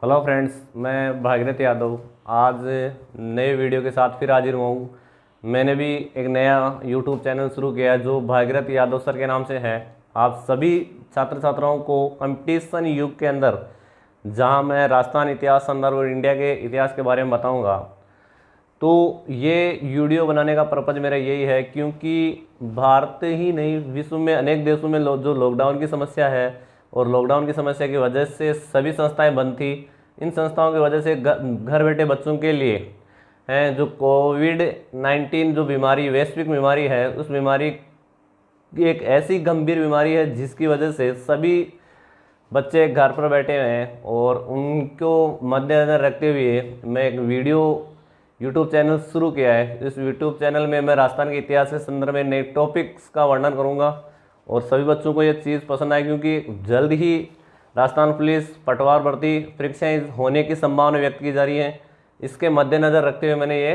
Hello friends, मैं भागीरथ यादव आज नए वीडियो के साथ फिर हाजिर हुआ हूँ। मैंने भी एक नया यूट्यूब चैनल शुरू किया है जो भागीरथ यादव सर के नाम से है। आप सभी छात्र छात्राओं को कंपटीशन युग के अंदर जहाँ मैं राजस्थान इतिहास संदर्भ और इंडिया के इतिहास के बारे में बताऊँगा। तो ये वीडियो बनाने का पर्पज़ मेरा यही है क्योंकि भारत ही नहीं विश्व में अनेक देशों में जो लॉकडाउन की समस्या है और लॉकडाउन की समस्या की वजह से सभी संस्थाएं बंद थी। इन संस्थाओं की वजह से घर बैठे बच्चों के लिए हैं जो कोविड-19 जो बीमारी वैश्विक बीमारी है, उस बीमारी एक ऐसी गंभीर बीमारी है जिसकी वजह से सभी बच्चे घर पर बैठे हुए हैं और उनको मद्देनजर रखते हुए मैं एक वीडियो यूट्यूब चैनल शुरू किया है। इस यूट्यूब चैनल में मैं राजस्थान के इतिहास के संदर्भ में नए टॉपिक्स का वर्णन करूंगा और सभी बच्चों को ये चीज़ पसंद आए क्योंकि जल्द ही राजस्थान पुलिस पटवार भर्ती परीक्षाएं होने की संभावना व्यक्त की जा रही है। इसके मद्देनज़र रखते हुए मैंने ये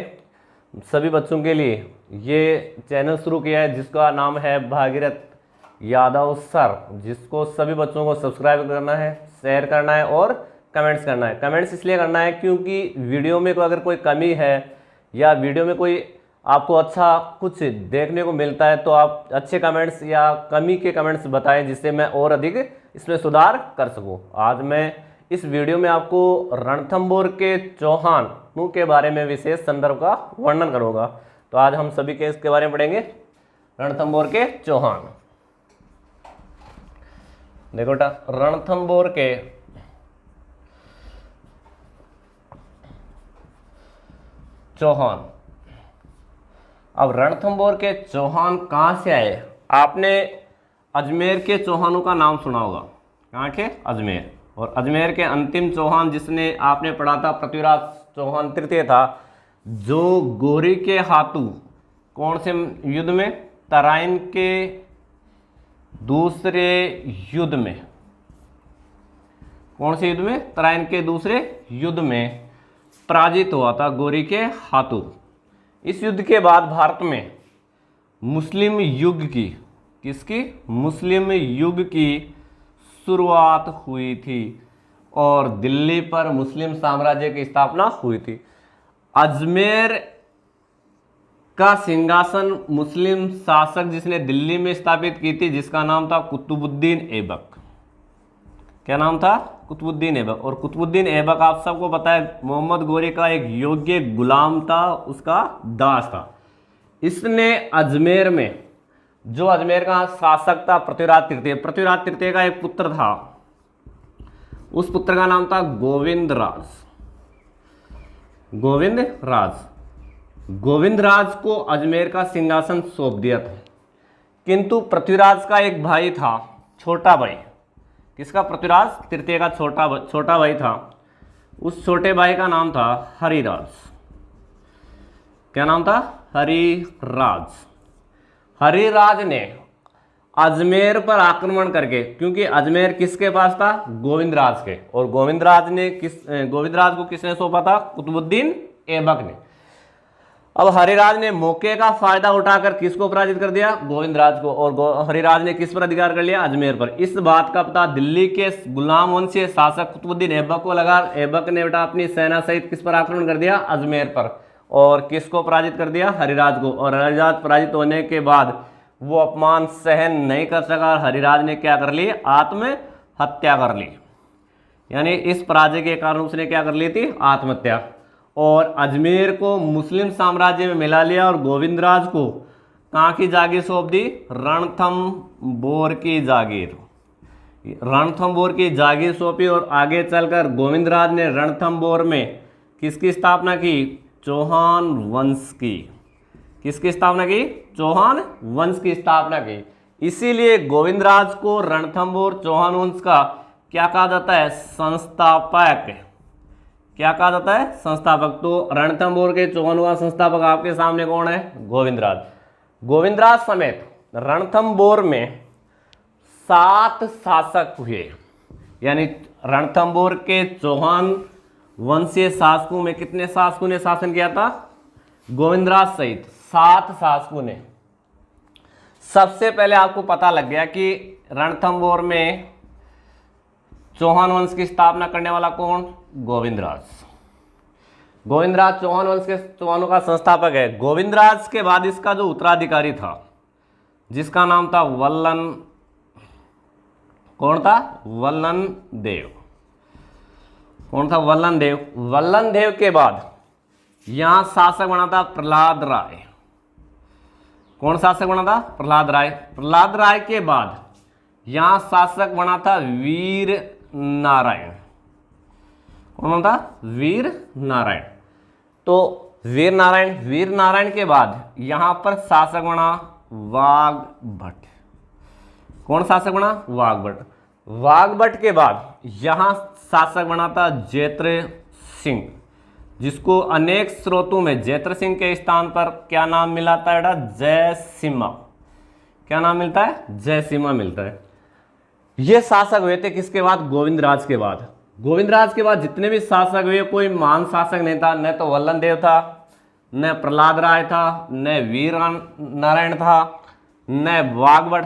सभी बच्चों के लिए ये चैनल शुरू किया है जिसका नाम है भागीरथ यादव सर, जिसको सभी बच्चों को सब्सक्राइब करना है, शेयर करना है और कमेंट्स करना है। कमेंट्स इसलिए करना है क्योंकि वीडियो में अगर कोई कमी है या वीडियो में कोई आपको अच्छा कुछ देखने को मिलता है तो आप अच्छे कमेंट्स या कमी के कमेंट्स बताएं जिससे मैं और अधिक इसमें सुधार कर सकूं। आज मैं इस वीडियो में आपको रणथंभौर के चौहानों के बारे में विशेष संदर्भ का वर्णन करूंगा। तो आज हम सभी के इसके बारे में पढ़ेंगे रणथंभौर के चौहान। देखो बेटा, रणथंभौर के चौहान। अब रणथंभौर के चौहान कहाँ से आए? आपने अजमेर के चौहानों का नाम सुना होगा। कहाँ के? अजमेर। और अजमेर के अंतिम चौहान जिसने आपने पढ़ा था पृथ्वीराज चौहान तृतीय था, जो गोरी के हाथों कौन से युद्ध में? तराइन के दूसरे युद्ध में। कौन से युद्ध में? तराइन के दूसरे युद्ध में पराजित हुआ था गोरी के हाथों। इस युद्ध के बाद भारत में मुस्लिम युग की, किसकी? मुस्लिम युग की शुरुआत हुई थी और दिल्ली पर मुस्लिम साम्राज्य की स्थापना हुई थी। अजमेर का सिंहासन मुस्लिम शासक जिसने दिल्ली में स्थापित की थी, जिसका नाम था कुतुबुद्दीन ऐबक। क्या नाम था? कुतुबुद्दीन ऐबक। और कुतुबुद्दीन ऐबक आप सबको पता है मोहम्मद गोरी का एक योग्य गुलाम था, उसका दास था। इसने अजमेर में, जो अजमेर का शासक था पृथ्वीराज तृतीय का एक पुत्र था, उस पुत्र का नाम था गोविंद राज को अजमेर का सिंहासन सौंप दिया था। किंतु पृथ्वीराज का एक भाई था, छोटा भाई। किसका? पृथ्वीराज तृतीय का छोटा भाई था। उस छोटे भाई का नाम था हरिराज। क्या नाम था? हरिराज ने अजमेर पर आक्रमण करके, क्योंकि अजमेर किसके पास था? गोविंदराज के। और गोविंदराज को किसने सौंपा था? कुतुबुद्दीन ऐबक ने। अब हरिराज ने मौके का फायदा उठाकर किसको पराजित कर दिया? गोविंदराज को। और हरिराज ने किस पर अधिकार कर लिया? अजमेर पर। इस बात का पता दिल्ली के गुलाम वंशीय शासक कुतुबुद्दीन ऐबक को लगा। ऐबक ने बेटा अपनी सेना सहित किस पर आक्रमण कर दिया? अजमेर पर। और किसको पराजित कर दिया? हरिराज को। और हरिराज पराजित होने के बाद वो अपमान सहन नहीं कर सका। हरिराज ने क्या कर ली? आत्महत्या कर ली। यानी इस पराजय के कारण उसने क्या कर ली थी? आत्महत्या। और अजमेर को मुस्लिम साम्राज्य में मिला लिया और गोविंदराज को कहाँ की जागीर सौंप दी? रणथंभौर की जागीर सौंपी। और आगे चलकर गोविंदराज ने रणथंभौर में किसकी स्थापना की? चौहान वंश की। किसकी स्थापना की? चौहान वंश की स्थापना की। इसीलिए गोविंदराज को रणथंभौर चौहान वंश का क्या कहा जाता है? संस्थापक। क्या कहा जाता है? संस्थापक। तो रणथंभौर के चौहानों का संस्थापक आपके सामने कौन है? गोविंदराज समेत रणथंभौर में 7 शासक हुए। यानी रणथंभौर के चौहान वंशीय शासकों में कितने शासकों ने शासन किया था? गोविंदराज सहित 7 शासकों ने। सबसे पहले आपको पता लग गया कि रणथंभौर में चौहान वंश की स्थापना करने वाला कौन? गोविंदराज। गोविंदराज चौहान वंश के चौहानों का संस्थापक है। गोविंदराज के बाद इसका जो उत्तराधिकारी था जिसका नाम था वल्लन, कौन था? वल्लन देव। कौन था? वल्लन देव। वल्लन देव के बाद यहां शासक बना था प्रहलाद राय। कौन शासक बना था? प्रहलाद राय। प्रहलाद राय के बाद यहां शासक बना था वीर नारायण। कौन बना था? वीर नारायण। तो वीर नारायण के बाद यहां पर शासक बना वाग्भट। कौन शासक बना? वाग्भट। वाग्भट के बाद यहां शासक बना था जैत्र सिंह, जिसको अनेक स्रोतों में जैत्र सिंह के स्थान पर क्या नाम मिलाता है बेटा? जयसिम्हा। क्या नाम मिलता है? जयसिम्हा मिलता है। ये शासक हुए थे किसके बाद? गोविंदराज के बाद। गोविंदराज के बाद जितने भी शासक हुए कोई महान शासक नहीं था। न तो वल्लन देव था, न प्रहलाद राय था, न वीर नारायण था, न वाग्भट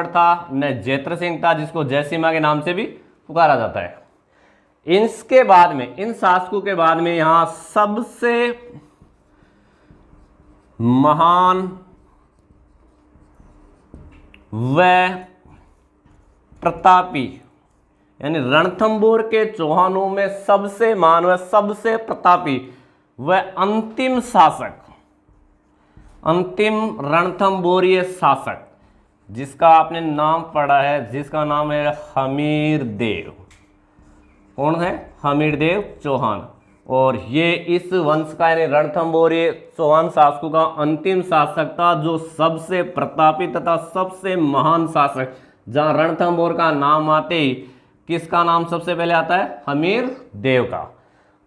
था, न जैत्र सिंह था जिसको जयसिम्हा के नाम से भी पुकारा जाता है। इसके बाद में, इन शासकों के बाद में यहां सबसे महान व प्रतापी यानी रणथंभौर के चौहानों में सबसे महान व सबसे प्रतापी व अंतिम शासक, अंतिम रणथंभौरीय शासक जिसका आपने नाम पढ़ा है, जिसका नाम है हमीर देव। कौन है? हमीर देव चौहान। और ये इस वंश का यानी रणथंभौरीय चौहान शासकों का अंतिम शासक था, जो सबसे प्रतापी तथा सबसे महान शासक। जहां रणथंभौर का नाम आते ही किसका नाम सबसे पहले आता है? हमीर देव का।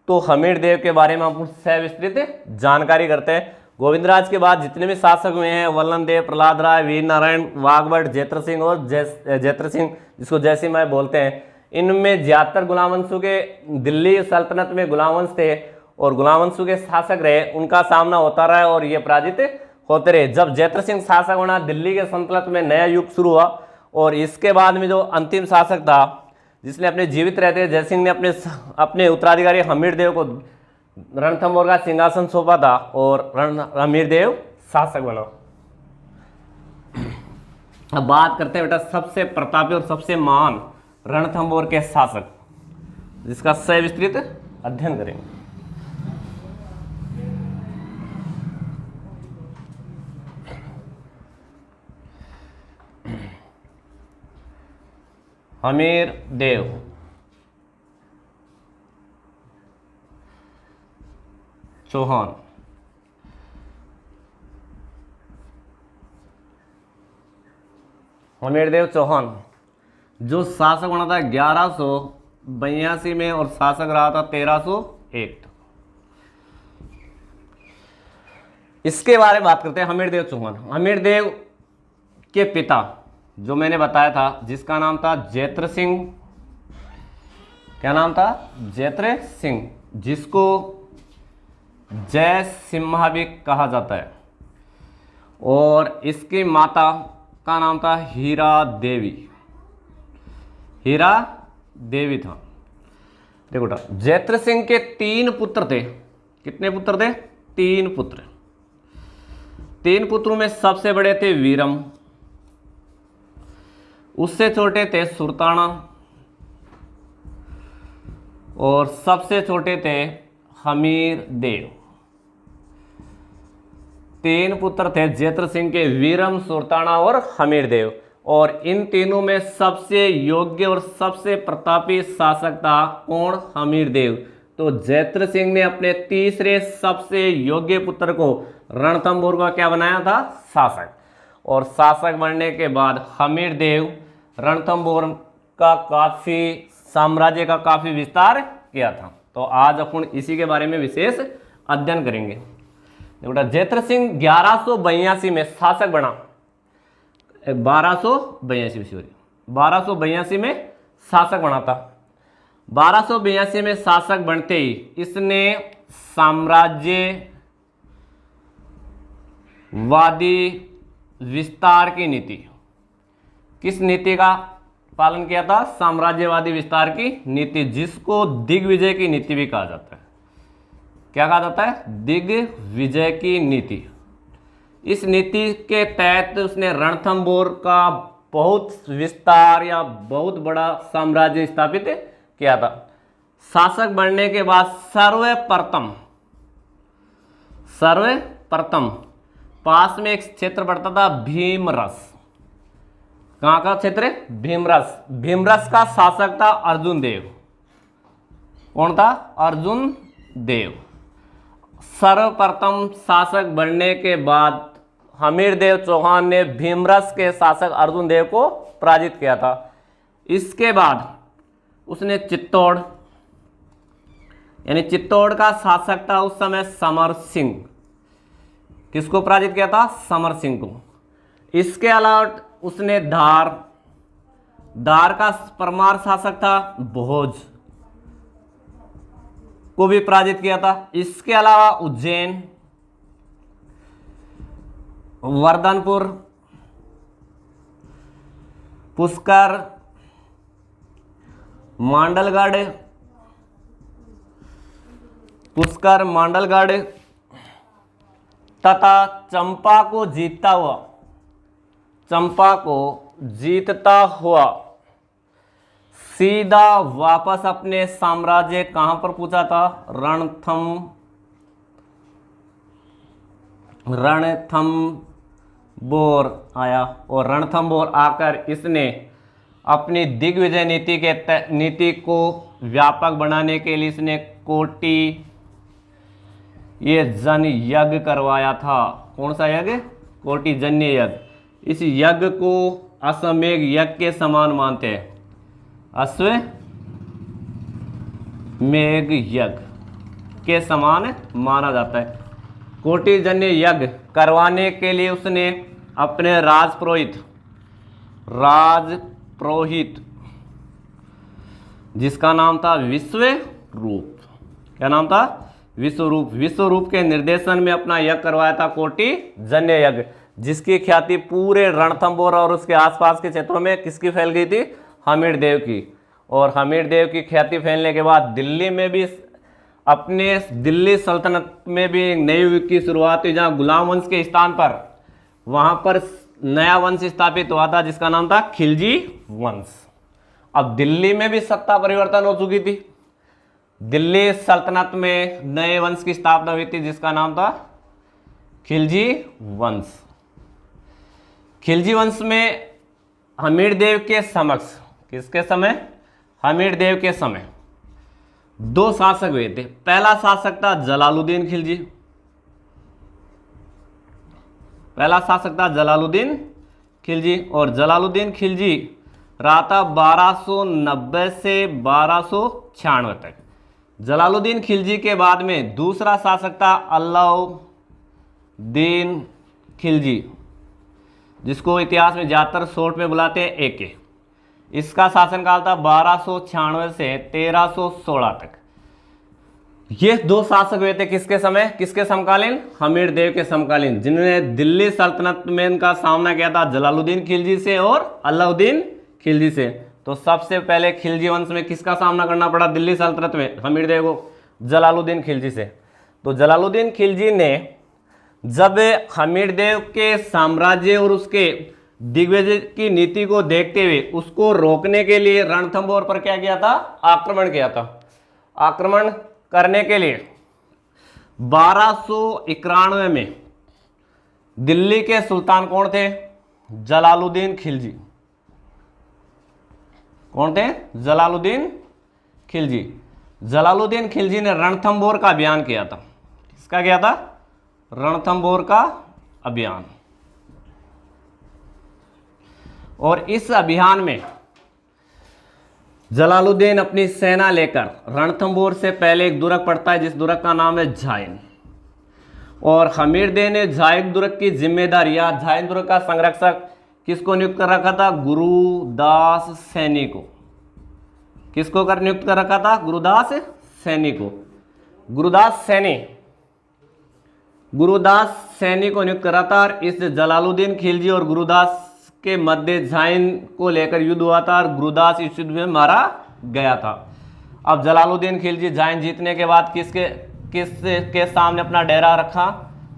तो हमीर देव के बारे में हम सविस्तृत जानकारी करते हैं। गोविंदराज के बाद जितने भी शासक हुए हैं, वल्लन देव, प्रहलाद राय, वीर नारायण, वाग्भट, जैत्र सिंह और जैत्र सिंह जिसको जयसिम्हा बोलते हैं, इनमें ज्यादातर गुलाम वंशों के दिल्ली सल्तनत में गुलाम वंश थे और गुलाम वंशों के शासक रहे, उनका सामना होता रहा और ये पराजित होते रहे। जब जैत्र सिंह शासक बना, दिल्ली के सल्तनत में नया युग शुरू हुआ और इसके बाद में जो अंतिम शासक था जिसने अपने जीवित रहते जयसिंह ने अपने उत्तराधिकारी हमीर देव को रणथंभौर का सिंहासन सौंपा था और हमीर देव शासक बना। अब बात करते हैं बेटा सबसे प्रतापी और सबसे महान रणथंभौर के शासक, जिसका सविस्तृत अध्ययन करेंगे। हमीर देव चौहान। हमीर देव चौहान जो शासक बना था 1182 में और शासक रहा था 1301। इसके बारे में बात करते हैं। हमीर देव चौहान, हमीर देव के पिता जो मैंने बताया था जिसका नाम था जैत्र सिंह। क्या नाम था? जैत्र सिंह, जिसको जयसिम्हा भी कहा जाता है। और इसकी माता का नाम था हीरा देवी। हीरा देवी था। देखो बेटा, जैत्र सिंह के 3 पुत्र थे। कितने पुत्र थे? 3 पुत्र। 3 पुत्रों में सबसे बड़े थे वीरम, उससे छोटे थे सुरताना और सबसे छोटे थे हमीर देव। 3 पुत्र थे जैत्र सिंह के, वीरम, सुरताना और हमीर देव। और इन तीनों में सबसे योग्य और सबसे प्रतापी शासक था कौन? हमीर देव। तो जैत्र सिंह ने अपने तीसरे सबसे योग्य पुत्र को रणथंभौर का क्या बनाया था? शासक। और शासक बनने के बाद हमीर देव रणथंभौर का काफी साम्राज्य का काफी विस्तार किया था। तो आज अपन इसी के बारे में विशेष अध्ययन करेंगे। बेटा, जैत्र सिंह 1182 में शासक बना। 1282 में शासक बना था। 1282 में शासक बनते ही इसने साम्राज्यवादी विस्तार की नीति, किस नीति का? पालन किया था? साम्राज्यवादी विस्तार की नीति, जिसको दिग्विजय की नीति भी कहा जाता है। क्या कहा जाता है? दिग्विजय की नीति। इस नीति के तहत उसने रणथंभौर का बहुत विस्तार या बहुत बड़ा साम्राज्य स्थापित किया था। शासक बनने के बाद सर्वप्रथम पास में एक क्षेत्र पड़ता था भीमरस। कहाँ का क्षेत्र है? भीमरस। भीमरस का शासक था अर्जुन देव। कौन था? अर्जुन देव। सर्वप्रथम शासक बनने के बाद हमीरदेव चौहान ने भीमरस के शासक अर्जुन देव को पराजित किया था। इसके बाद उसने चित्तौड़, यानी चित्तौड़ का शासक था उस समय समर सिंह। किसको पराजित किया था? समर सिंह को। इसके अलावा उसने धार का परमार शासक था भोज को भी पराजित किया था। इसके अलावा उज्जैन, वर्धनपुर, पुष्कर, मांडलगढ़ तथा चंपा को जीतता हुआ सीधा वापस अपने साम्राज्य कहां पर पहुंचा था? रणथंबोर आया। और रणथंबोर आकर इसने अपनी दिग्विजय नीति को व्यापक बनाने के लिए इसने कोटि ये जन यज्ञ करवाया था। कौन सा यज्ञ? कोटि जन्य यज्ञ। इस यज्ञ को अश्वमेध यज्ञ के समान मानते हैं। अश्वमेध यज्ञ के समान माना जाता है। कोटि जन्य यज्ञ करवाने के लिए उसने अपने राजपुरोहित जिसका नाम था विश्वरूप। क्या नाम था? विश्वरूप के निर्देशन में अपना यज्ञ करवाया था, कोटि जन्य यज्ञ, जिसकी ख्याति पूरे रणथंभौर और उसके आसपास के क्षेत्रों में किसकी फैल गई थी? हमीरदेव की। और हमीरदेव की ख्याति फैलने के बाद दिल्ली में भी, अपने दिल्ली सल्तनत में भी एक नई युग की शुरुआत हुई, जहाँ गुलाम वंश के स्थान पर वहां पर नया वंश स्थापित हुआ था जिसका नाम था खिलजी वंश। अब दिल्ली में भी सत्ता परिवर्तन हो चुकी थी। दिल्ली सल्तनत में नए वंश की स्थापना हुई थी जिसका नाम था खिलजी वंश। खिलजी वंश में हमीरदेव के समक्ष, किसके समय? हमीरदेव के समय दो शासक हुए थे। पहला शासक था जलालुद्दीन खिलजी। और जलालुद्दीन खिलजी रहा था 1290 से 1296 तक। जलालुद्दीन खिलजी के बाद में दूसरा शासक था अलाउद्दीन खिलजी, जिसको इतिहास में ज़्यादातर शॉर्ट में बुलाते हैं AK। इसका शासनकाल था 1296 से 1316 तक। ये दो शासक हुए थे किसके समय? किसके समकालीन? हमीरदेव के समकालीन, जिन्होंने दिल्ली सल्तनत में इनका सामना किया था जलालुद्दीन खिलजी से और अलाउद्दीन खिलजी से। तो सबसे पहले खिलजी वंश में किसका सामना करना पड़ा दिल्ली सल्तनत में हमीरदेव को? जलालुद्दीन खिलजी से। तो जलालुद्दीन खिलजी ने जब हमीरदेव के साम्राज्य और उसके दिग्विजय की नीति को देखते हुए उसको रोकने के लिए रणथंभौर पर क्या किया था? आक्रमण किया था। आक्रमण करने के लिए 1291 में दिल्ली के सुल्तान कौन थे? जलालुद्दीन खिलजी। कौन थे? जलालुद्दीन खिलजी। जलालुद्दीन खिलजी ने रणथंभौर का अभियान किया था। किसका किया था? रणथंभौर का अभियान। और इस अभियान में जलालुद्दीन अपनी सेना लेकर रणथंभौर से पहले एक दुर्ग पड़ता है जिस दुर्ग का नाम है झाइन। और हमीरदेव ने झाइन दुर्ग की जिम्मेदारी या झाइन दुर्ग का संरक्षक किसको नियुक्त कर रखा था? गुरुदास सैनी को। किसको कर नियुक्त कर रखा था? गुरुदास सैनी को। गुरुदास सैनी को नियुक्त करा था। और इस जलालुद्दीन खिलजी और गुरुदास के मध्य झाइन को लेकर युद्ध हुआ था और गुरुदास इस युद्ध में मारा गया था। अब जलालुद्दीन खिलजी झाइन जीतने के बाद किसके सामने अपना डेरा रखा?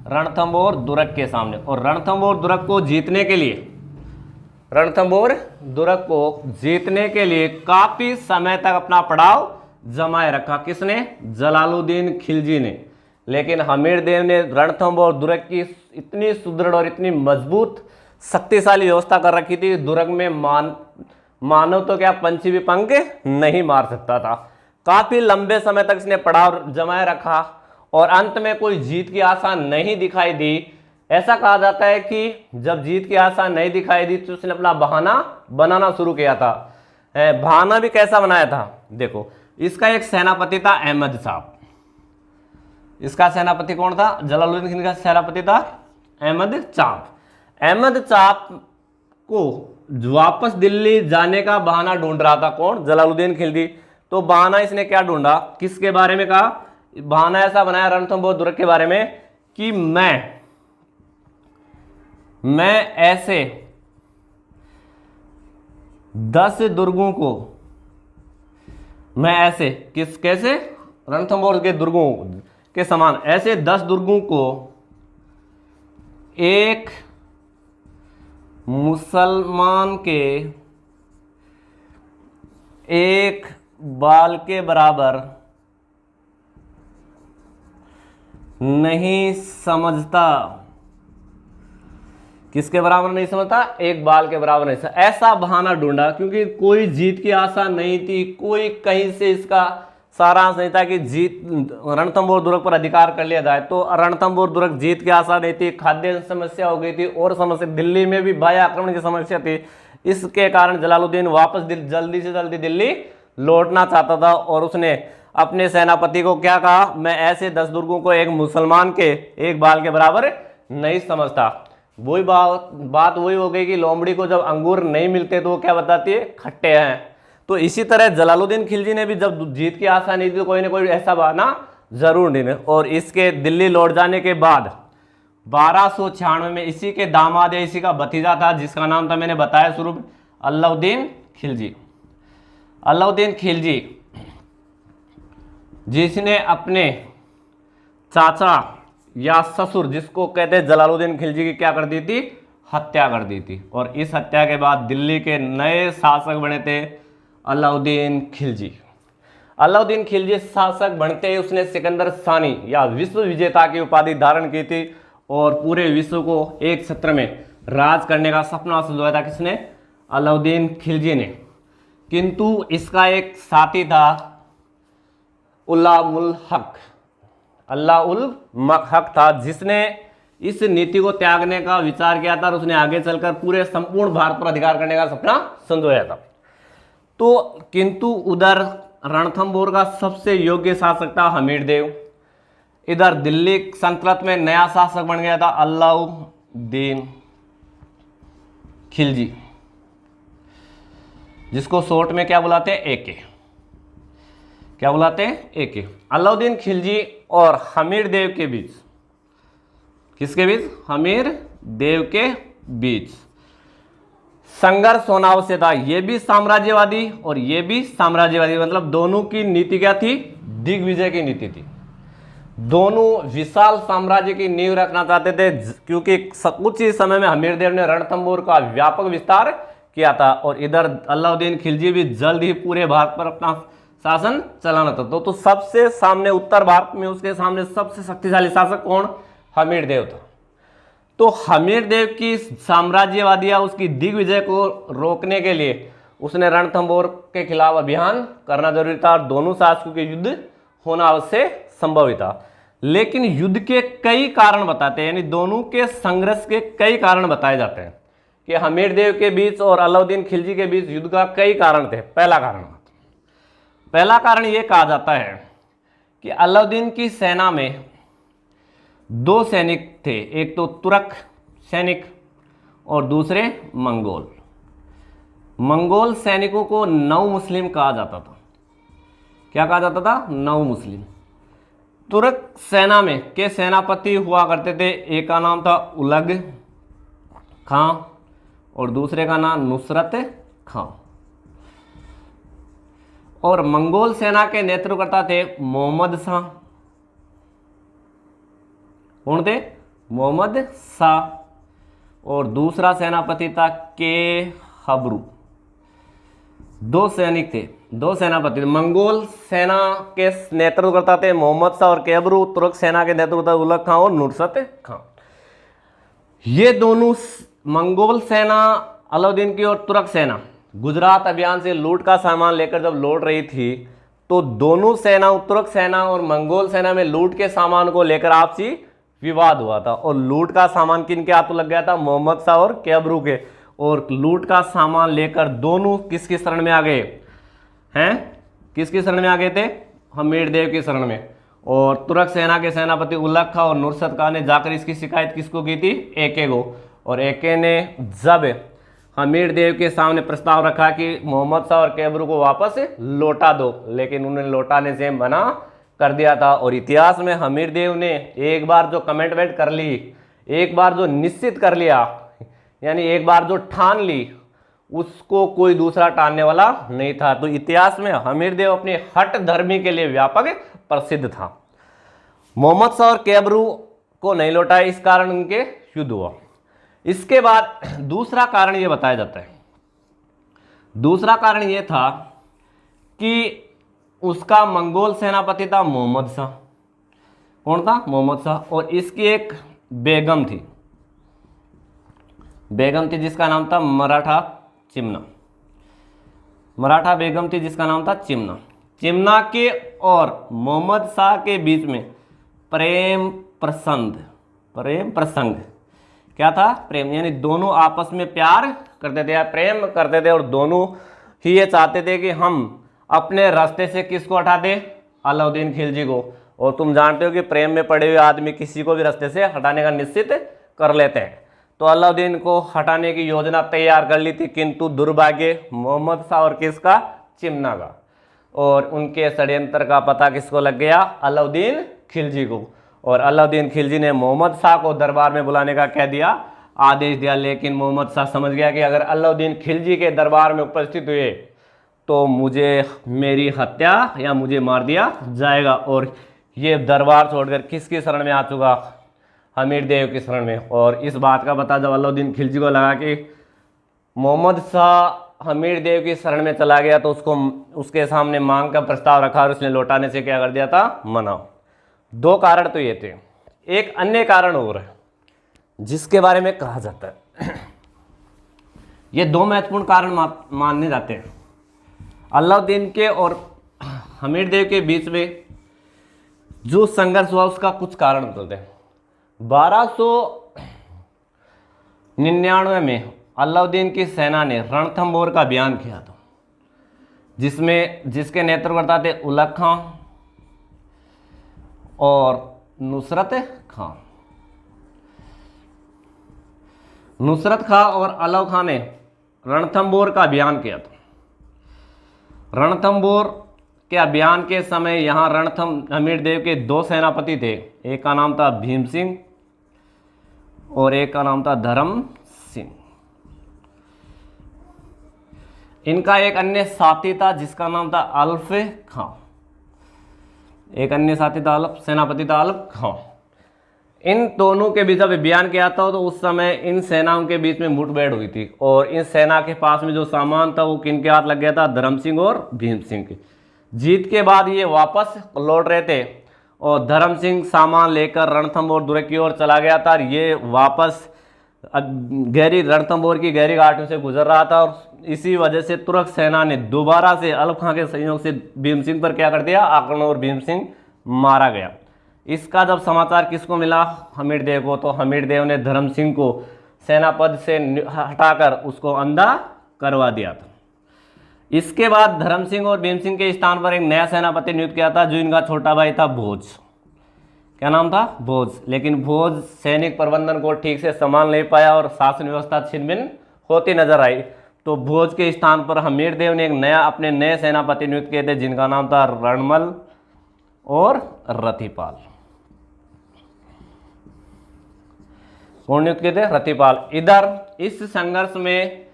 रणथंभौर दुर्ग के सामने। और रणथंभौर दुर्ग को जीतने के लिए काफी समय तक अपना पड़ाव जमाए रखा। किसने? जलालुद्दीन खिलजी ने। लेकिन हमीर देव ने रणथंभौर दुर्ग की इतनी सुदृढ़ और इतनी मजबूत शक्तिशाली व्यवस्था कर रखी थी, दुर्ग में मानव तो क्या पंछी भी पंख नहीं मार सकता था। काफी लंबे समय तक इसने पड़ाव जमाए रखा और अंत में कोई जीत की आशा नहीं दिखाई दी। ऐसा कहा जाता है कि जब जीत की आशा नहीं दिखाई दी तो उसने अपना बहाना बनाना शुरू किया था। बहाना भी कैसा बनाया था? देखो, इसका एक सेनापति था अहमद साहब। इसका सेनापति कौन था? जलालुद्दीन खिलजी का सेनापति था अहमद चाप। अहमद चाप को वापस दिल्ली जाने का बहाना ढूंढ रहा था। कौन? जलालुद्दीन खिलजी। तो बहाना इसने क्या ढूंढा? किसके बारे में कहा? बहाना ऐसा बनाया रणथंभौर दुर्ग के बारे में कि मैं ऐसे 10 दुर्गों को, मैं ऐसे कैसे रणथंभौर के दुर्गों के समान ऐसे 10 दुर्गों को एक मुसलमान के एक बाल के बराबर नहीं समझता। किसके बराबर नहीं समझता? एक बाल के बराबर नहीं समझता। ऐसा बहाना ढूंढा क्योंकि कोई जीत की आशा नहीं थी, कोई कहीं से इसका सारांश नहीं था कि जीत रणथंभौर दुर्ग पर अधिकार कर लिया जाए। तो रणथंभौर दुर्ग जीत की आशा नहीं थी, खाद्य समस्या हो गई थी और समस्या, दिल्ली में भी बाह्य आक्रमण की समस्या थी। इसके कारण जलालुद्दीन वापस जल्दी से जल्दी दिल्ली लौटना चाहता था और उसने अपने सेनापति को क्या कहा? मैं ऐसे 10 दुर्गों को एक मुसलमान के एक बाल के बराबर नहीं समझता। वही बात वही हो गई कि लोमड़ी को जब अंगूर नहीं मिलते तो वो क्या बताती है? खट्टे हैं। तो इसी तरह जलालुद्दीन खिलजी ने भी जब जीत की आशा नहीं थी तो कोई ना कोई ऐसा बहाना जरूर नहीं। और इसके दिल्ली लौट जाने के बाद 1296 में इसी के दामाद या इसी का भतीजा था जिसका नाम था, मैंने बताया शुरू में, अलाउद्दीन खिलजी। अलाउद्दीन खिलजी जिसने अपने चाचा या ससुर, जिसको कहते हैं जलालुद्दीन खिलजी, की क्या कर दी थी? हत्या कर दी थी। और इस हत्या के बाद दिल्ली के नए शासक बने थे अलाउद्दीन खिलजी। अलाउद्दीन खिलजी शासक बनते ही उसने सिकंदर सानी या विश्व विजेता की उपाधि धारण की थी और पूरे विश्व को एक छत्र में राज करने का सपना संजोया था। किसने? अलाउद्दीन खिलजी ने। किंतु इसका एक साथी था उल्लाउल हक था, जिसने इस नीति को त्यागने का विचार किया था और उसने आगे चलकर पूरे संपूर्ण भारत पर अधिकार करने का सपना संजोया था। तो किंतु उधर रणथंभौर का सबसे योग्य शासक था हमीर देव। इधर दिल्ली सल्तनत में नया शासक बन गया था अलाउद्दीन खिलजी, जिसको शॉर्ट में क्या बुलाते हैं? एके। क्या बुलाते हैं? एके। अलाउद्दीन खिलजी और हमीर देव के बीच, किसके बीच? हमीर देव के बीच संघर्ष होना अवश्य था। ये भी साम्राज्यवादी और ये भी साम्राज्यवादी, मतलब दोनों की नीति क्या थी? दिग्विजय की नीति थी। दोनों विशाल साम्राज्य की नींव रखना चाहते थे क्योंकि कुछ ही समय में हमीर देव ने रणथंभौर का व्यापक विस्तार किया था और इधर अलाउद्दीन खिलजी भी जल्द ही पूरे भारत पर अपना शासन चलाना था। तो सबसे सामने उत्तर भारत में उसके सामने सबसे शक्तिशाली शासक कौन? हमीर देव था। तो हमीर देव की साम्राज्यवादी या उसकी दिग्विजय को रोकने के लिए उसने रणथंभौर के खिलाफ अभियान करना जरूरी था और दोनों शासकों के युद्ध होना अवश्य संभव ही था। लेकिन युद्ध के कई कारण बताते हैं, यानी दोनों के संघर्ष के कई कारण बताए जाते हैं कि हमीर देव के बीच और अलाउद्दीन खिलजी के बीच युद्ध का कई कारण थे। पहला कारण यह कहा जाता है कि अलाउद्दीन की सेना में 2 सैनिक थे, एक तो तुर्क सैनिक और दूसरे मंगोल। मंगोल सैनिकों को नौ मुस्लिम कहा जाता था। क्या कहा जाता था? नौ मुस्लिम। तुर्क सेना में के सेनापति हुआ करते थे, एक का नाम था उलग खां और दूसरे का नाम नुसरत खां। और मंगोल सेना के नेतृत्वकर्ता थे मोहम्मद शाह। कौन थे? मोहम्मद शाह। और दूसरा सेनापति था के हबरू। दो सैनिक थे, दो सेनापति। मंगोल सेना के नेतृत्वकर्ता थे मोहम्मद शाह और केबरू। तुर्क सेना के नेतृत्वकर्ता उलग खां और नुसरत खां। ये दोनों मंगोल सेना अलाउद्दीन की और तुर्क सेना गुजरात अभियान से लूट का सामान लेकर जब लौट रही थी, तो दोनों सेना, तुर्क सेना और मंगोल सेना में लूट के सामान को लेकर आपसी विवाद हुआ था। और लूट का सामान किन के हाथों लग गया था? मोहम्मद शाह और केबरू के। और लूट का सामान लेकर दोनों किसकी शरण में आ गए हैं? किसकी शरण में आ गए थे? हमीर देव की शरण में। और तुर्क सेना के सेनापति उलग खां और नुसरत खां ने जाकर इसकी शिकायत किसको की थी? एके को। और एके ने जब हमीर देव के सामने प्रस्ताव रखा कि मोहम्मद शाह और केबरू को वापस लौटा दो, लेकिन उन्होंने लौटाने से मना कर दिया था। और इतिहास में हमीर देव ने एक बार जो कमिटमेंट कर ली, एक बार जो निश्चित कर लिया, यानी एक बार जो ठान ली, उसको कोई दूसरा टालने वाला नहीं था। तो इतिहास में हमीर देव अपने हठ धर्मी के लिए व्यापक प्रसिद्ध था। मोहम्मद शाह और केबरू को नहीं लौटा, इस कारण उनके युद्ध हुआ। इसके बाद दूसरा कारण यह बताया जाता है, दूसरा कारण यह था कि उसका मंगोल सेनापति था मोहम्मद शाह। कौन था? मोहम्मद शाह। और इसकी एक बेगम थी, बेगम थी जिसका नाम था मराठा चिमना। मराठा बेगम थी जिसका नाम था चिमना। चिमना के और मोहम्मद शाह के बीच में प्रेम प्रसंग क्या था? प्रेम, यानी दोनों आपस में प्यार करते थे या प्रेम करते थे। और दोनों ही ये चाहते थे कि हम अपने रास्ते से किसको हटा दें? अलाउद्दीन खिलजी को। और तुम जानते हो कि प्रेम में पड़े हुए आदमी किसी को भी रास्ते से हटाने का निश्चित कर लेते हैं। तो अलाउद्दीन को हटाने की योजना तैयार कर ली थी, किंतु दुर्भाग्य मोहम्मद शाह और किसका? चिमना का। और उनके षड्यंत्र का पता किसको लग गया? अलाउद्दीन खिलजी को। और अलाउद्दीन खिलजी ने मोहम्मद शाह को दरबार में बुलाने का कह दिया, आदेश दिया। लेकिन मोहम्मद शाह समझ गया कि अगर अलाउद्दीन खिलजी के दरबार में उपस्थित हुए तो मुझे मेरी हत्या या मुझे मार दिया जाएगा। और ये दरबार छोड़कर किसकी शरण में आ चुका? हमीर देव की शरण में। और इस बात का पता जब अलाउद्दीन खिलजी को लगा कि मोहम्मद शाह हमीर देव की शरण में चला गया, तो उसके सामने मांग का प्रस्ताव रखा और उसने लौटाने से क्या कर दिया था? मना। दो कारण तो ये थे। एक अन्य कारण और है जिसके बारे में कहा जाता है, ये दो महत्वपूर्ण कारण माने जाते हैं। अलाउद्दीन के और हमीर देव के बीच में जो संघर्ष हुआ उसका कुछ कारण निकलते हैं। 1299 में अलाउद्दीन की सेना ने रणथंबोर का अभियान किया था, जिसके नेतृत्वकर्ता थे उलग खां और नुसरत खां। नुसरत खां और उलग खां ने रणथंबोर का अभियान किया था। रणथंबोर के अभियान के समय यहाँ हमीर देव के दो सेनापति थे, एक का नाम था भीम सिंह और एक का नाम था धर्म सिंह। इनका एक अन्य साथी था जिसका नाम था अल्फ खां। एक अन्य साथी था सेनापति था अल्फ खां। इन दोनों के बीच जब अभियान किया था तो उस समय इन सेनाओं के बीच में मुठभेड़ हुई थी। और इन सेना के पास में जो सामान था वो किनके हाथ लग गया था? धर्म सिंह और भीम सिंह के। जीत के बाद ये वापस लौट रहे थे और धर्म सिंह सामान लेकर रणथंबोर दुर्ग की ओर चला गया था। ये वापस रणथंबोर की गहरी घाटियों से गुजर रहा था। और इसी वजह से तुर्क सेना ने दोबारा से अल्फ खां के सहयोग से भीम सिंह पर क्या कर दिया? आक्रमण, और भीम सिंह मारा गया। इसका जब समाचार किसको मिला? हमीर देव को। तो हमीर देव ने धर्म सिंह को सेना पद से हटाकर उसको अंधा करवा दिया था। इसके बाद धर्म सिंह और भीम सिंह के स्थान पर एक नया सेनापति नियुक्त किया था, जो इनका छोटा भाई था भोज। क्या नाम था? भोज। लेकिन भोज सैनिक प्रबंधन को ठीक से संभाल नहीं पाया और शासन व्यवस्था छिन्न-भिन्न होती नजर आई। तो भोज के स्थान पर हमीर देव ने अपने नए सेनापति नियुक्त किए थे, जिनका नाम था रणमल और रतिपाल। कौन नियुक्त किए थे? रतिपाल। इधर इस संघर्ष में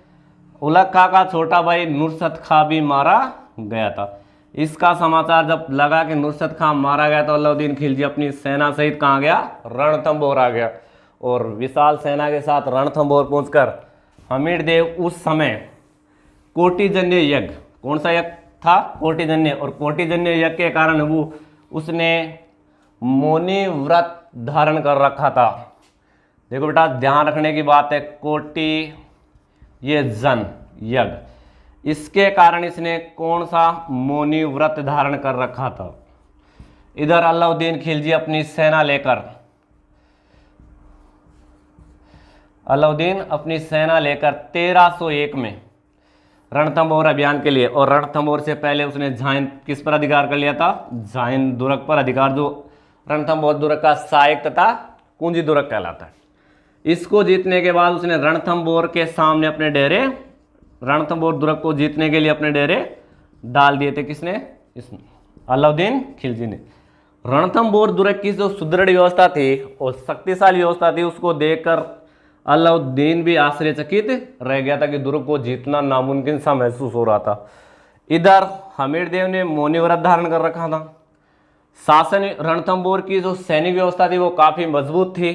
उलग खां का छोटा भाई नुसरत खां भी मारा गया था। इसका समाचार जब लगा कि नुसरत खां मारा गया तो अलाउद्दीन खिलजी अपनी सेना सहित कहाँ गया? रणथंभौर आ गया और विशाल सेना के साथ रणथंभौर पहुंचकर हमीरदेव उस समय कोटिजन्य यज्ञ, कौन सा यज्ञ था? कोटिजन्य। और कोटिजन्य यज्ञ के कारण उसने मौनी व्रत धारण कर रखा था। देखो बेटा ध्यान रखने की बात है, कोटि ये जन यज्ञ, इसके कारण इसने कौन सा मौनी व्रत धारण कर रखा था। इधर अलाउद्दीन खिलजी अपनी सेना लेकर 1301 में रणथंभौर अभियान के लिए, और रणथंभौर से पहले उसने झाइन किस पर अधिकार कर लिया था? झाइन दुर्ग पर अधिकार, जो रणथंभौर दुर्ग का सहायक तथा कुंजी दुर्ग कहलाता है। इसको जीतने के बाद उसने रणथंभौर के सामने अपने डेरे, रणथंभौर दुर्ग को जीतने के लिए अपने डेरे डाल दिए थे। किसने? इसने, अलाउद्दीन खिलजी ने। रणथंभौर दुर्ग की जो सुदृढ़ व्यवस्था थी और शक्तिशाली व्यवस्था थी, उसको देखकर अलाउद्दीन भी आश्चर्यचकित रह गया था कि दुर्ग को जीतना नामुमकिन सा महसूस हो रहा था। इधर हमीरदेव ने मौनी व्रत धारण कर रखा था। शासन रणथंभौर की जो सैनिक व्यवस्था थी वो काफ़ी मजबूत थी,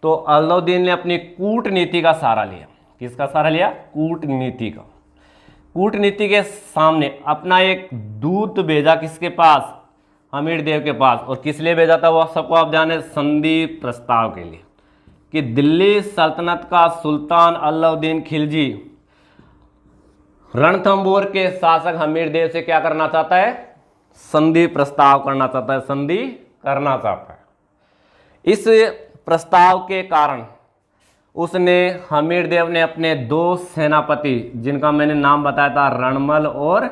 तो अलाउद्दीन ने अपनी कूटनीति का सहारा लिया। किसका सहारा लिया? कूटनीति का। कूटनीति के सामने अपना एक दूत भेजा, किसके पास? हमीरदेव के पास। और किस लिए भेजा था वो सबको आप जाने? संधि प्रस्ताव के लिए, कि दिल्ली सल्तनत का सुल्तान अलाउद्दीन खिलजी रणथंभौर के शासक हमीरदेव से क्या करना चाहता है? संधि प्रस्ताव करना चाहता है, संधि करना चाहता है। इस प्रस्ताव के कारण उसने, हमीरदेव ने अपने 2 सेनापति, जिनका मैंने नाम बताया था रणमल और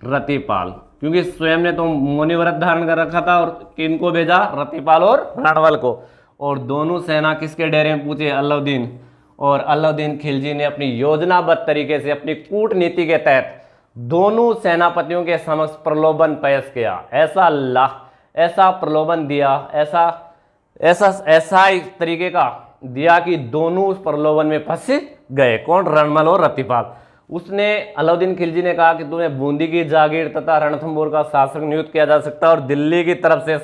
रतिपाल, क्योंकि स्वयं ने तो मौनी व्रत धारण कर रखा था, और किनको भेजा? रतिपाल और रणमल को। और दोनों सेना किसके डेरे में पूछे? अलाउद्दीन। और अलाउद्दीन खिलजी ने अपनी योजनाबद्ध तरीके से अपनी कूटनीति के तहत दोनों सेनापतियों के समक्ष प्रलोभन पेश किया। ऐसा प्रलोभन दिया, ऐसा इस तरीके का दिया कि दोनों उस प्रलोभन में फंस गए। कौन? रणमल और रतिपाल। उसने, अलाउद्दीन खिलजी ने कहा कि तुम्हें बूंदी की जागीर तथा रणथंभौर का शासक नियुक्त किया जा सकता है और दिल्ली की तरफ से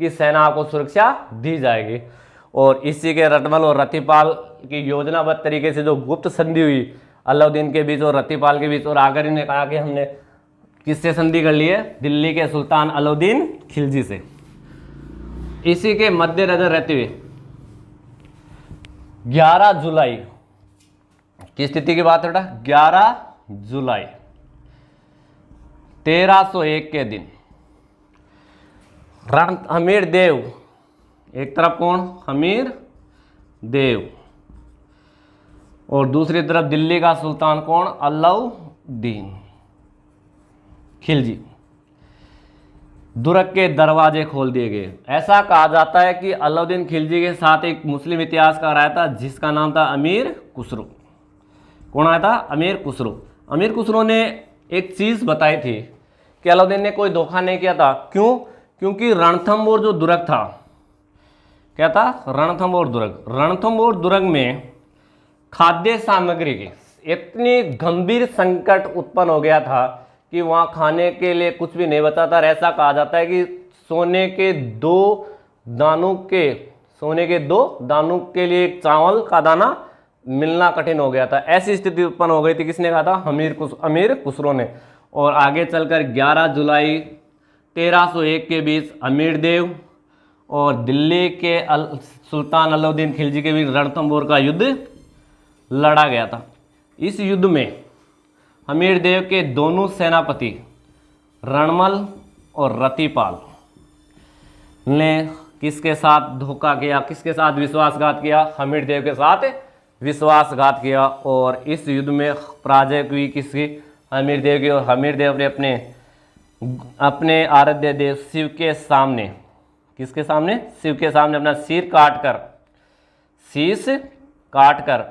की सेना को सुरक्षा दी जाएगी। और इसी के रणमल और रतिपाल की योजनाबद्ध तरीके से जो गुप्त संधि हुई अलाउद्दीन के बीच और रतिपाल के बीच, और आकर इन्हें कहा कि हमने किससे संधि कर ली है? दिल्ली के सुल्तान अलाउद्दीन खिलजी से। इसी के मद्देनजर रहते हुए 11 जुलाई की स्थिति की बात है बेटा, 11 जुलाई 1301 के दिन हमीरदेव, एक तरफ कौन? हमीरदेव, और दूसरी तरफ दिल्ली का सुल्तान कौन? अलाउद्दीन खिलजी। दुर्ग के दरवाजे खोल दिए गए। ऐसा कहा जाता है कि अलाउद्दीन खिलजी के साथ एक मुस्लिम इतिहासकार आया था जिसका नाम था अमीर खुसरो। कौन आया था? अमीर खुसरो। अमीर खुसरो ने एक चीज़ बताई थी कि अलाउद्दीन ने कोई धोखा नहीं किया था। क्यों? क्योंकि रणथंभौर जो दुर्ग था, क्या था? रणथंभौर दुर्ग। रणथंभौर दुर्ग में खाद्य सामग्री की इतनी गंभीर संकट उत्पन्न हो गया था कि वहाँ खाने के लिए कुछ भी नहीं बचा था। ऐसा कहा जाता है कि सोने के दो दानों के लिए एक चावल का दाना मिलना कठिन हो गया था। ऐसी स्थिति उत्पन्न हो गई थी। किसने कहा था? अमीर खुसरो ने। और आगे चलकर 11 जुलाई 1301 के बीच हमीरदेव और दिल्ली के सुल्तान अलाउद्दीन खिलजी के बीच रणथंभौर का युद्ध लड़ा गया था। इस युद्ध में हमीरदेव के दोनों सेनापति रणमल और रतिपाल ने किसके साथ धोखा किया? किसके साथ विश्वासघात किया? हमीरदेव के साथ विश्वासघात किया। और इस युद्ध में पराजय हुई किसकी? हमीरदेव की। और हमीरदेव ने अपने आराध्य देव शिव के सामने, किसके सामने? शिव के सामने अपना शीश काटकर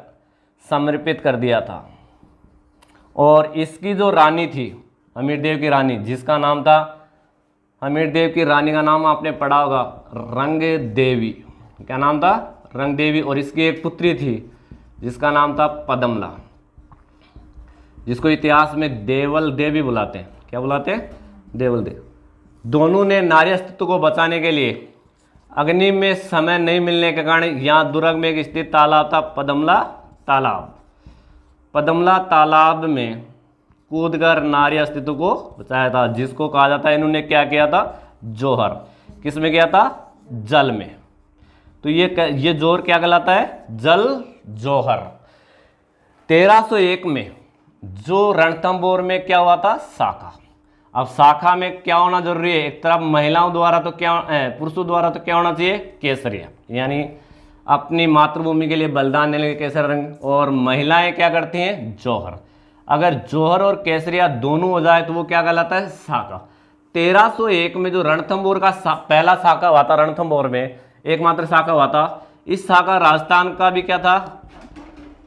समर्पित कर दिया था। और इसकी जो रानी थी, हमीरदेव की रानी, जिसका नाम था, हमीरदेव की रानी का नाम आपने पढ़ा होगा, रंग देवी। क्या नाम था? रंग देवी, और इसकी एक पुत्री थी जिसका नाम था पद्मला, जिसको इतिहास में देवल देवी बुलाते हैं। क्या बुलाते हैं? देवल देव। दोनों ने नारी अस्तित्व को बचाने के लिए अग्नि में समय नहीं मिलने के कारण यहाँ दुर्ग में एक स्थित तालाब था, पद्मला तालाब। पद्मला तालाब में कूदकर नारी अस्तित्व को बचाया था, जिसको कहा जाता है, इन्होंने क्या किया था? जोहर। किस में किया था? जल में। तो ये जोहर क्या कहलाता है? जल जोहर। 1301 में जो रणथंभौर में क्या हुआ था? शाखा। अब शाखा में क्या होना जरूरी है? एक तरफ महिलाओं द्वारा तो क्या, पुरुषों द्वारा तो क्या होना चाहिए? केसरिया, यानी अपनी मातृभूमि के लिए बलिदान देने के केसर रंग, और महिलाएं क्या करती हैं? जौहर। अगर जौहर और केसरिया दोनों हो जाए तो वो क्या कहलाता है? शाखा। 1301 में जो रणथंभौर का पहला शाखा हुआ था, रणथंभौर में एकमात्र शाखा हुआ था, इस शाखा राजस्थान का भी क्या था?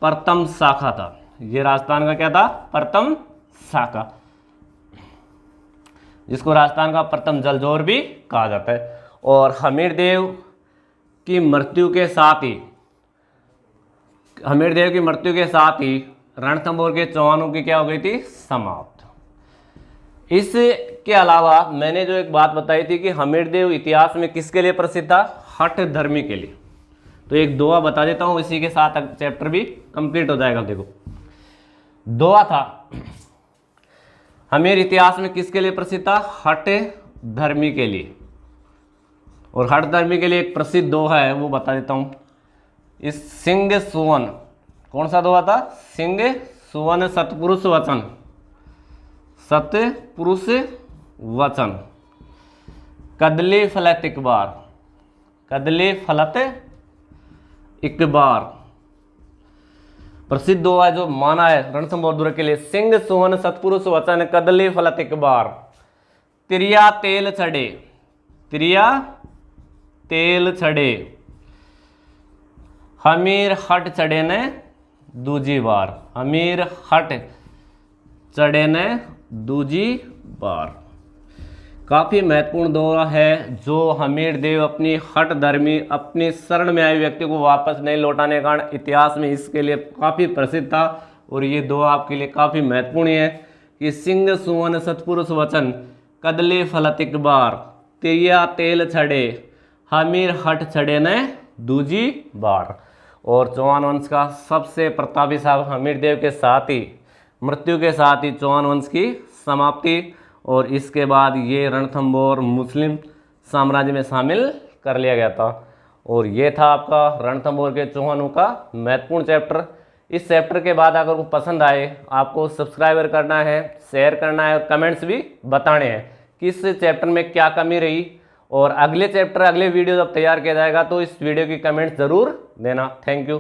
प्रथम शाखा था। ये राजस्थान का क्या था? प्रथम शाखा, जिसको राजस्थान का प्रथम जलजौहर भी कहा जाता है। और हमीरदेव की मृत्यु के साथ ही रणथंभौर के चौहानों की क्या हो गई थी? समाप्त। इसके अलावा मैंने जो एक बात बताई थी कि हमीरदेव इतिहास में किसके लिए प्रसिद्ध था? हठ धर्मी के लिए। तो एक दोहा बता देता हूं, इसी के साथ चैप्टर भी कंप्लीट हो जाएगा। देखो, दोहा था, हमीर इतिहास में किसके लिए प्रसिद्ध था? हठ धर्मी के लिए। और हठ धर्मी के लिए एक प्रसिद्ध दोहा है, वो बता देता हूं। इस सिंह सुवन, कौन सा दोहा था? सिंह सुवन सतपुरुष वचन, सतपुरुष वचन, कदली फलत इकबार, कदली फलत इकबार। प्रसिद्ध दोहा है जो माना है रणथंभौर दुर्ग के लिए। सिंह सुवन सतपुरुष वचन, कदली फलत इकबार, तिरिया तेल छड़े, तिरिया तेल छड़े, हमीर हट चढ़े ने दूजी बार, हमीर हट चढ़े ने दूजी बार। काफ़ी महत्वपूर्ण दोहा है जो हमीर देव अपनी हट धर्मी, अपनी शरण में आए व्यक्ति को वापस नहीं लौटाने के कारण इतिहास में इसके लिए काफ़ी प्रसिद्ध था। और ये दोहा आपके लिए काफ़ी महत्वपूर्ण है कि सिंह सुवन सतपुरुष वचन, कदले फलत इकबार, तिरिया तेल छड़े, हमीर हट चढ़े ने दूजी बार। और चौहान वंश का सबसे प्रतापी साहब हमीर देव के साथ ही, मृत्यु के साथ ही चौहान वंश की समाप्ति, और इसके बाद ये रणथंभौर मुस्लिम साम्राज्य में शामिल कर लिया गया था। और ये था आपका रणथंभौर के चौहानों का महत्वपूर्ण चैप्टर। इस चैप्टर के बाद अगर वो पसंद आए, आपको सब्सक्राइबर करना है, शेयर करना है और कमेंट्स भी बताने हैं कि इस चैप्टर में क्या कमी रही। और अगले चैप्टर, अगले वीडियो जब तैयार किया जाएगा तो इस वीडियो की कमेंट्स ज़रूर देना। Thank you.